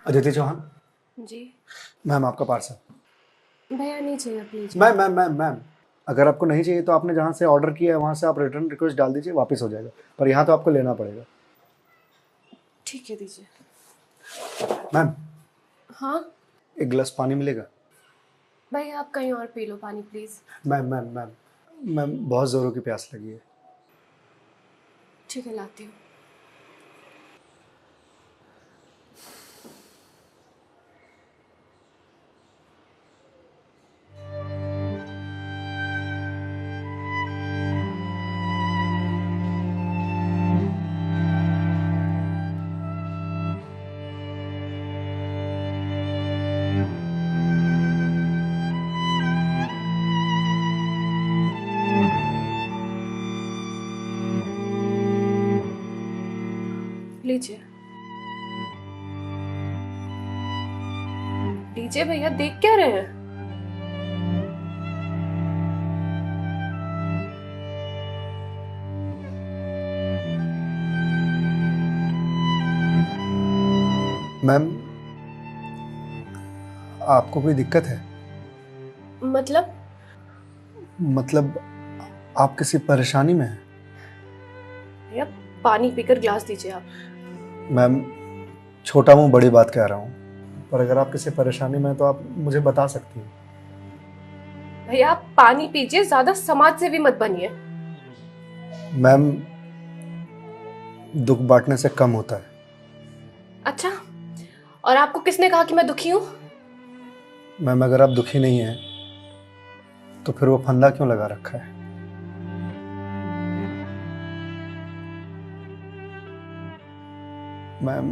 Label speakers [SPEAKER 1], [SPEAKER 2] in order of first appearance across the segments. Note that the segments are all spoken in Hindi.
[SPEAKER 1] अदिति चौहान।
[SPEAKER 2] जी।
[SPEAKER 1] मैम आपका पार्सल।
[SPEAKER 2] भैया नहीं चाहिए प्लीज।
[SPEAKER 1] मैम अगर आपको नहीं चाहिए तो आपने जहाँ से ऑर्डर किया है वहाँ से आप रिटर्न रिक्वेस्ट डाल दीजिए, वापस हो जाएगा, पर यहाँ तो आपको लेना पड़ेगा।
[SPEAKER 2] ठीक है दीजिए।
[SPEAKER 1] मैम
[SPEAKER 2] हाँ
[SPEAKER 1] एक गिलास पानी मिलेगा?
[SPEAKER 2] भैया आप कहीं और पी लो पानी प्लीज।
[SPEAKER 1] मैम बहुत ज़ोरों की प्यास लगी है।
[SPEAKER 2] ठीक है लाती हूँ। लीजिए लीजिए भैया, देख क्या रहे हैं?
[SPEAKER 1] मैम आपको कोई दिक्कत है? मतलब आप किसी परेशानी में हैं?
[SPEAKER 2] भैया पानी पीकर ग्लास दीजिए आप।
[SPEAKER 1] मैम छोटा मुंह बड़ी बात कह रहा हूँ, पर अगर आप किसी परेशानी में हैं तो आप मुझे बता सकती हैं।
[SPEAKER 2] भैया आप पानी पीजिए, ज्यादा समाज से भी मत बनिए।
[SPEAKER 1] मैम दुख बांटने से कम होता है।
[SPEAKER 2] अच्छा, और आपको किसने कहा कि मैं दुखी हूँ?
[SPEAKER 1] मैम अगर आप दुखी नहीं हैं तो फिर वो फंदा क्यों लगा रखा है? मैम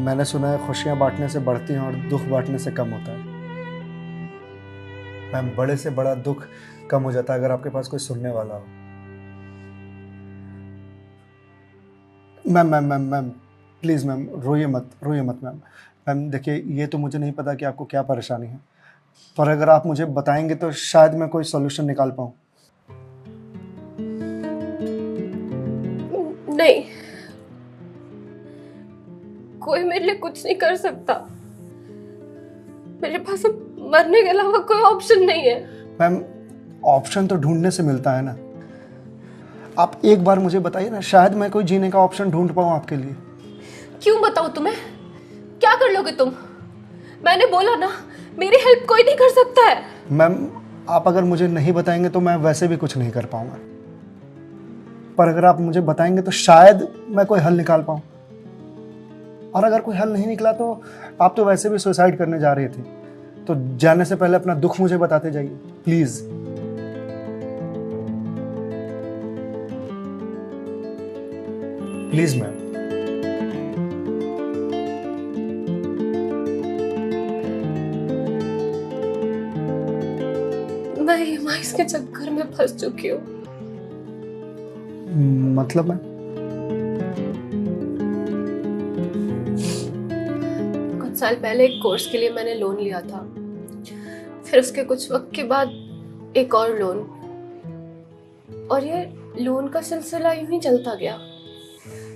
[SPEAKER 1] मैंने सुना है खुशियां बांटने से बढ़ती हैं और दुख बांटने से कम होता है। मैम बड़े से बड़ा दुख कम हो जाता है अगर आपके पास कोई सुनने वाला हो। मैम प्लीज़ मैम रोइए मत मैम। मैम देखिए ये तो मुझे नहीं पता कि आपको क्या परेशानी है, पर अगर आप मुझे बताएंगे तो शायद मैं कोई सॉल्यूशन निकाल पाऊँ।
[SPEAKER 2] नहीं, कोई मेरे लिए कुछ नहीं कर सकता। मेरे पास अब मरने के अलावा कोई ऑप्शन नहीं है।
[SPEAKER 1] मैम ऑप्शन तो ढूंढने से मिलता है ना। आप एक बार मुझे बताइए ना, शायद मैं कोई जीने का ऑप्शन ढूंढ पाऊँ आपके लिए।
[SPEAKER 2] क्यों बताऊं तुम्हें? क्या कर लोगे तुम? मैंने बोला ना, मेरी हेल्प कोई नहीं कर सकता है।
[SPEAKER 1] मैम आप अगर मुझे नहीं बताएंगे तो मैं वैसे भी कुछ नहीं कर पाऊंगा, पर अगर आप मुझे बताएंगे तो शायद मैं कोई हल निकाल पाऊं। और अगर कोई हल नहीं निकला तो आप तो वैसे भी सुसाइड करने जा रहे थे, तो जाने से पहले अपना दुख मुझे बताते जाइए प्लीज। Please ma'am.
[SPEAKER 2] मैं ईएमआईस के चक्कर में फंस चुकी हूँ।
[SPEAKER 1] मतलब मैम?
[SPEAKER 2] कुछ साल पहले एक कोर्स के लिए मैंने लोन लिया था, फिर उसके कुछ वक्त के बाद एक और लोन, और ये लोन का सिलसिला यूं ही चलता गया।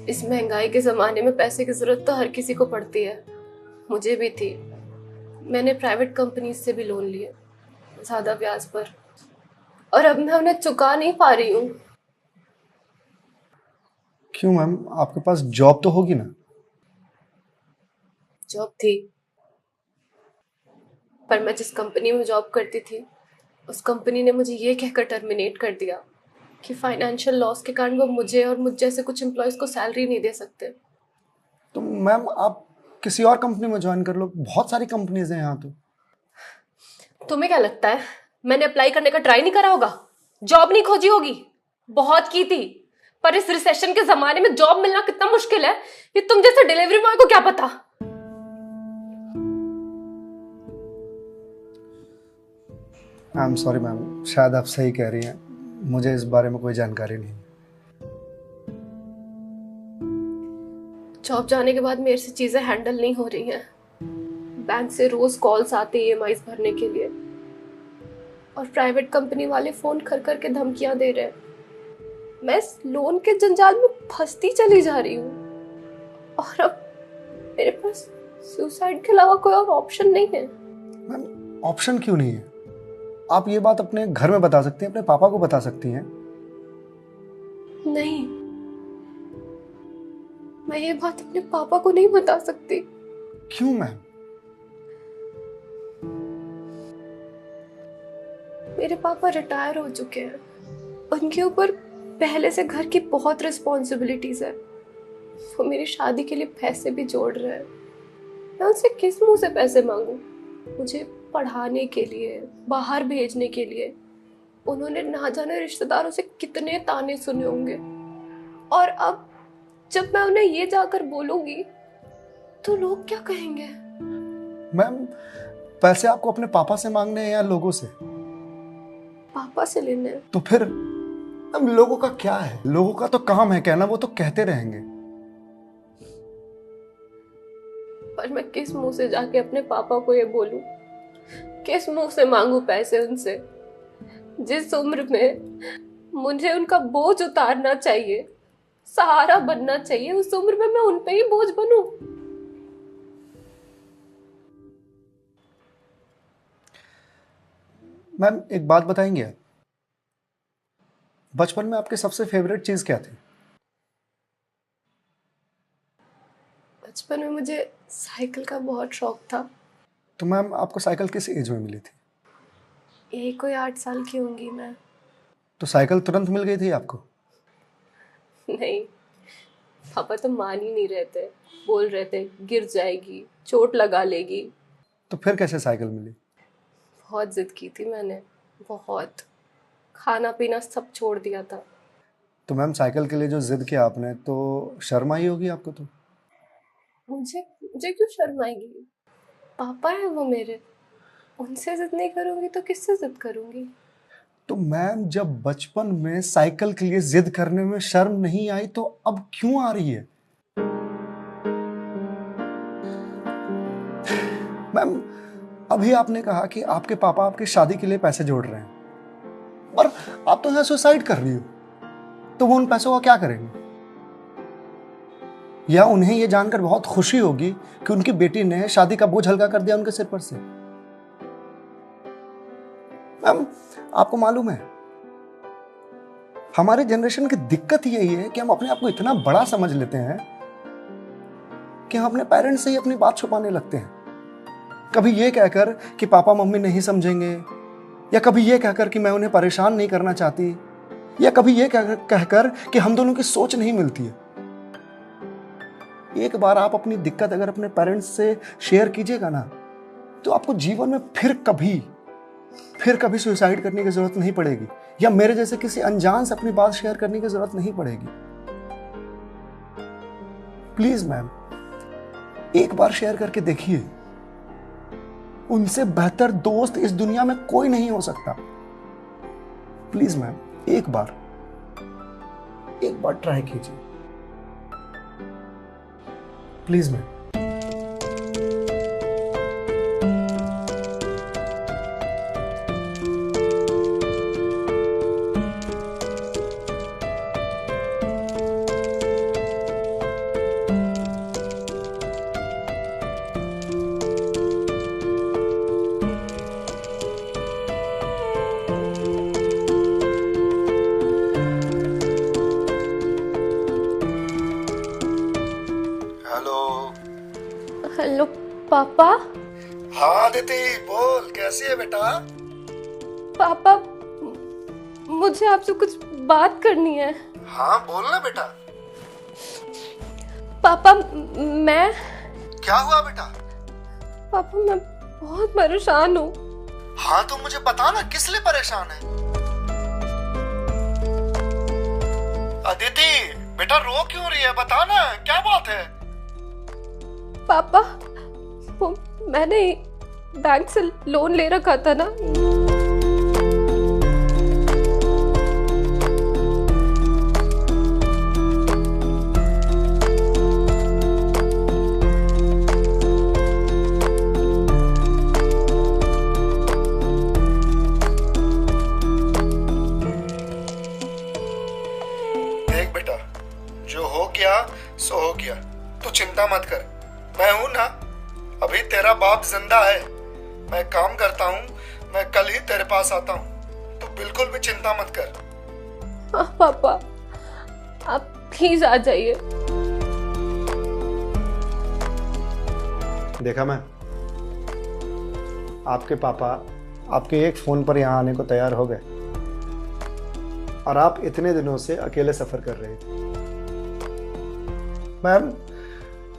[SPEAKER 2] इस महंगाई के जमाने में पैसे की जरूरत तो हर किसी को पड़ती है, मुझे भी थी। मैंने प्राइवेट कंपनी से भी लोन लिए, ज्यादा ब्याज पर, और अब मैं उन्हें चुका नहीं पा रही हूँ।
[SPEAKER 1] क्यों मैम, आपके पास जॉब तो होगी ना?
[SPEAKER 2] जॉब थी, पर मैं जिस कंपनी में जॉब करती थी उस कंपनी ने मुझे ये कहकर टर्मिनेट कर दिया कि फाइनेंशियल लॉस के कारण वो मुझे और मुझ जैसे कुछ एम्प्लॉयज को सैलरी नहीं दे सकते।
[SPEAKER 1] तो मैम आप किसी और कंपनी में ज्वाइन कर लो, बहुत सारी कंपनीज हैं यहाँ तो।
[SPEAKER 2] तुम्हें क्या लगता है मैंने अप्लाई करने का ट्राई नहीं करा होगा? जॉब नहीं खोजी होगी? बहुत की थी, पर इस रिसेशन के जमाने में जॉब मिलना कितना मुश्किल है ये तुम जैसे डिलीवरी बॉय को क्या पता।
[SPEAKER 1] आई एम सॉरी मैम, शायद आप सही कह रही हैं, मुझे इस बारे में कोई जानकारी नहीं।
[SPEAKER 2] जॉब जाने के बाद मेरे से चीजें हैंडल नहीं हो रही हैं। बैंक से रोज कॉल्स आते ईएमआईस भरने के लिए, और प्राइवेट कंपनी वाले फोन कर कर के धमकियां दे रहे हैं। मैं इस लोन के जंजाल में फंसती चली जा रही हूँ, और अब मेरे पास सुसाइड के अलावा कोई और ऑप्शन नहीं है।
[SPEAKER 1] मैम ऑप्शन क्यों नहीं है? आप ये बात अपने घर में बता सकती हैं, अपने पापा को बता सकती हैं।
[SPEAKER 2] नहीं, मैं ये बात अपने पापा को नहीं बता सकती।
[SPEAKER 1] क्यों मैम?
[SPEAKER 2] मेरे पापा रिटायर हो चुके हैं, उनके ऊपर पहले से घर की बहुत रिस्पॉन्सिबिलिटीज है। वो मेरी शादी के लिए पैसे भी जोड़ रहे हैं। मैं उनसे किस मुंह से पैसे मांगू? मुझे पढ़ाने के लिए, बाहर भेजने के लिए उन्होंने ना जाने रिश्तेदारों से कितने ताने सुने होंगे। और अब जब मैं उन्हें ये जाकर बोलूंगी तो लोग क्या कहेंगे?
[SPEAKER 1] मैम पैसे आपको अपने पापा से मांगने हैं या लोगों से?
[SPEAKER 2] पापा से लेने हैं।
[SPEAKER 1] तो फिर अब लोगों का क्या है? लोगों का तो काम है कहना, वो तो कहते रहेंगे।
[SPEAKER 2] पर मैं किस मुंह से जाके अपने पापा को ये बोलूं? किस मुंह से मांगू पैसे उनसे? जिस उम्र में मुझे उनका बोझ उतारना चाहिए, सहारा बनना चाहिए, उस उम्र में मैं उन पे ही बोझ बनूं?
[SPEAKER 1] मैम एक बात बताएंगे आप, बचपन में आपकी सबसे फेवरेट चीज क्या थी?
[SPEAKER 2] बचपन में मुझे साइकिल का बहुत शौक था।
[SPEAKER 1] तो मैम आपको साइकिल किस एज में मिली थी?
[SPEAKER 2] यही कोई 8 साल की होंगी मैं।
[SPEAKER 1] तो साइकिल तुरंत मिल गई थी आपको?
[SPEAKER 2] नहीं, पापा तो मान ही नहीं रहे थे। बोल रहे थे गिर जाएगी, चोट लगा लेगी।
[SPEAKER 1] तो फिर कैसे साइकिल मिली?
[SPEAKER 2] बहुत जिद की थी मैंने, बहुत। खाना पीना सब छोड़ दिया था।
[SPEAKER 1] तो मैम साइकिल के लिए जो जिद किया आपने, तो शर्म आई होगी आपको? तो
[SPEAKER 2] मुझे मुझे क्यों शर्म आएगी? पापा है वो मेरे, उनसे जिद नहीं करूंगी तो किससे जिद करूंगी?
[SPEAKER 1] तो मैम जब बचपन में साइकिल के लिए जिद करने में शर्म नहीं आई तो अब क्यों आ रही है? मैम अभी आपने कहा कि आपके पापा आपकी शादी के लिए पैसे जोड़ रहे हैं, पर आप तो यहाँ सुसाइड कर रही हो, तो वो उन पैसों का क्या करेंगे? या उन्हें ये जानकर बहुत खुशी होगी कि उनकी बेटी ने शादी का बोझ हल्का कर दिया उनके सिर पर से। मैम आपको मालूम है, हमारे जनरेशन की दिक्कत यही है कि हम अपने आप को इतना बड़ा समझ लेते हैं कि हम अपने पेरेंट्स से ही अपनी बात छुपाने लगते हैं। कभी ये कहकर कि पापा मम्मी नहीं समझेंगे, या कभी ये कहकर कि मैं उन्हें परेशान नहीं करना चाहती, या कभी ये कहकर कि हम दोनों की सोच नहीं मिलती है। एक बार आप अपनी दिक्कत अगर अपने पेरेंट्स से शेयर कीजिएगा ना, तो आपको जीवन में फिर कभी सुसाइड करने की जरूरत नहीं पड़ेगी, या मेरे जैसे किसी अनजान से अपनी बात शेयर करने की जरूरत नहीं पड़ेगी। प्लीज मैम एक बार शेयर करके देखिए, उनसे बेहतर दोस्त इस दुनिया में कोई नहीं हो सकता। प्लीज मैम एक बार ट्राई कीजिए, प्लीज मैम।
[SPEAKER 2] हेलो पापा।
[SPEAKER 1] हाँ दीदी बोल, कैसी है बेटा?
[SPEAKER 2] पापा मुझे आपसे कुछ बात करनी है।
[SPEAKER 1] हाँ बोल ना बेटा।
[SPEAKER 2] पापा मैं
[SPEAKER 1] क्या हुआ बेटा?
[SPEAKER 2] पापा मैं बहुत परेशान हूँ।
[SPEAKER 1] हाँ तो मुझे बता ना, किस लिए परेशान है? अदिति बेटा रो क्यों रही है, बता ना क्या बात है?
[SPEAKER 2] पापा वो मैंने बैंक से लोन ले रखा था ना,
[SPEAKER 1] देख बेटा, जो हो गया सो हो गया, तू चिंता मत कर, मैं हूं ना, बाप जिंदा है। मैं काम करता हूँ, मैं कल ही तेरे पास आता हूँ, तो बिल्कुल भी चिंता मत कर।
[SPEAKER 2] हाँ पापा, आप प्लीज आ जाइए।
[SPEAKER 1] देखा मैं, आपके पापा आपके एक फोन पर यहाँ आने को तैयार हो गए और आप इतने दिनों से अकेले सफर कर रहे थे। मैम,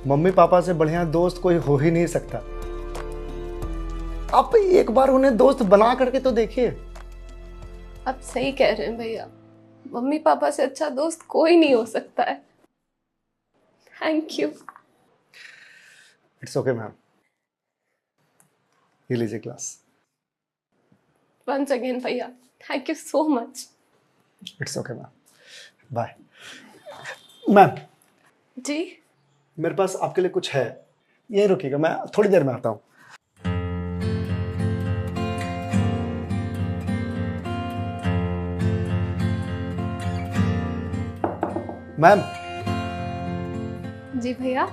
[SPEAKER 1] मम्मी पापा से बढ़िया दोस्त कोई हो ही नहीं सकता। आप एक बार उन्हें दोस्त बना करके तो देखिए।
[SPEAKER 2] आप सही कह रहे हैं भैया, मम्मी पापा से अच्छा दोस्त कोई नहीं हो सकता है। Thank you.
[SPEAKER 1] It's okay ma'am, ये लीजिए ग्लास।
[SPEAKER 2] वंस अगेन भैया, thank you so much.
[SPEAKER 1] It's okay ma'am, bye. Ma'am
[SPEAKER 2] ji?
[SPEAKER 1] मेरे पास आपके लिए कुछ है, यही रुकिएगा, मैं थोड़ी देर में आता हूँ। मैम।
[SPEAKER 2] जी भैया।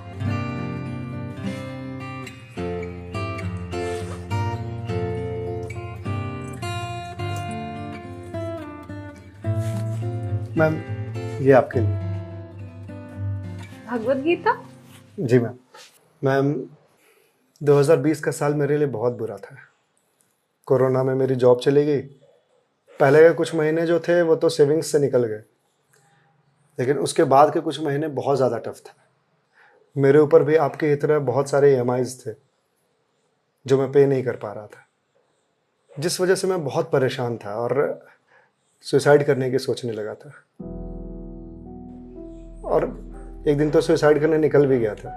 [SPEAKER 1] मैम, ये आपके लिए।
[SPEAKER 2] भगवत गीता?
[SPEAKER 1] जी मैम। मैम, 2020 का साल मेरे लिए बहुत बुरा था। कोरोना में मेरी जॉब चली गई। पहले के कुछ महीने जो थे वो तो सेविंग्स से निकल गए, लेकिन उसके बाद के कुछ महीने बहुत ज़्यादा टफ था। मेरे ऊपर भी आपकी ही तरह बहुत सारे EMIs थे जो मैं पे नहीं कर पा रहा था, जिस वजह से मैं बहुत परेशान था और सुसाइड करने की सोचने लगा था। और एक दिन तो सुसाइड करने निकल भी गया था,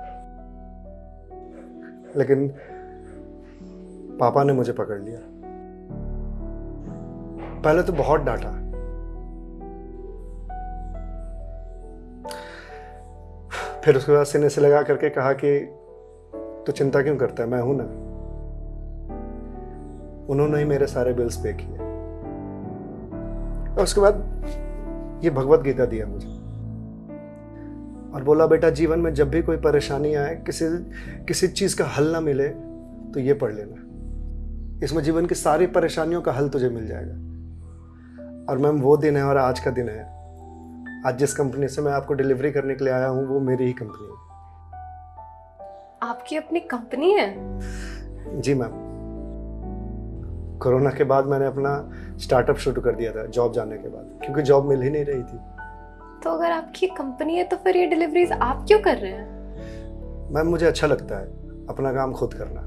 [SPEAKER 1] लेकिन पापा ने मुझे पकड़ लिया। पहले तो बहुत डांटा, फिर उसके बाद सीने से लगा करके कहा कि तू चिंता क्यों करता है, मैं हूं ना। उन्होंने ही मेरे सारे बिल्स पे किए और उसके बाद ये भगवत गीता दिया मुझे और बोला, बेटा जीवन में जब भी कोई परेशानी आए, किसी चीज का हल ना मिले तो ये पढ़ लेना। इसमें जीवन की सारी परेशानियों का हल तुझे मिल जाएगा। और मैम, वो दिन है और आज का दिन है। आज जिस कंपनी से मैं आपको डिलीवरी करने के लिए आया हूं वो मेरी ही कंपनी है।
[SPEAKER 2] आपकी अपनी कंपनी है?
[SPEAKER 1] जी मैम। कोरोना के बाद मैंने अपना स्टार्टअप शुरू कर दिया था जॉब जाने के बाद, क्योंकि जॉब मिल ही नहीं रही थी।
[SPEAKER 2] तो अगर आपकी कंपनी है तो फिर ये डिलीवरीज आप क्यों कर रहे हैं?
[SPEAKER 1] मैम, मुझे अच्छा लगता है अपना काम खुद करना,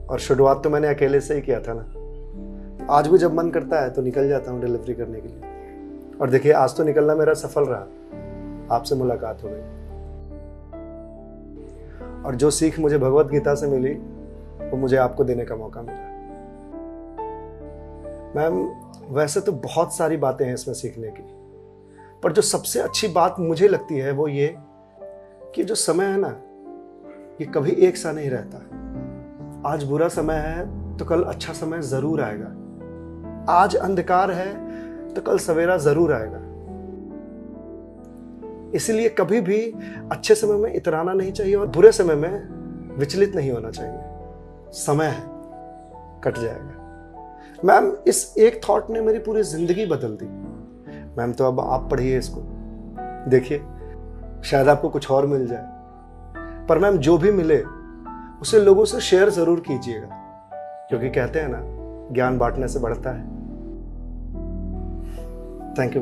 [SPEAKER 1] और शुरुआत तो मैंने अकेले से ही किया था ना। आज भी जब मन करता है तो निकल जाता हूँ डिलीवरी करने के लिए। और देखिए, आज तो निकलना मेरा सफल रहा, आपसे मुलाकात हो गई। और जो सीख मुझे भगवत गीता से मिली वो मुझे आपको देने का मौका मिला। मैम, वैसे तो बहुत सारी बातें हैं इसमें सीखने की, पर जो सबसे अच्छी बात मुझे लगती है वो ये कि जो समय है ना, ये कभी एक सा नहीं रहता। आज बुरा समय है तो कल अच्छा समय जरूर आएगा। आज अंधकार है तो कल सवेरा जरूर आएगा। इसलिए कभी भी अच्छे समय में इतराना नहीं चाहिए और बुरे समय में विचलित नहीं होना चाहिए। समय है, कट जाएगा। मैम, इस एक थॉट ने मेरी पूरी जिंदगी बदल दी। मैम, तो अब आप पढ़िए इसको, देखिए शायद आपको कुछ और मिल जाए। पर मैम, जो भी मिले उसे लोगों से शेयर जरूर कीजिएगा, क्योंकि कहते हैं ना, ज्ञान बांटने से बढ़ता है। Thank you.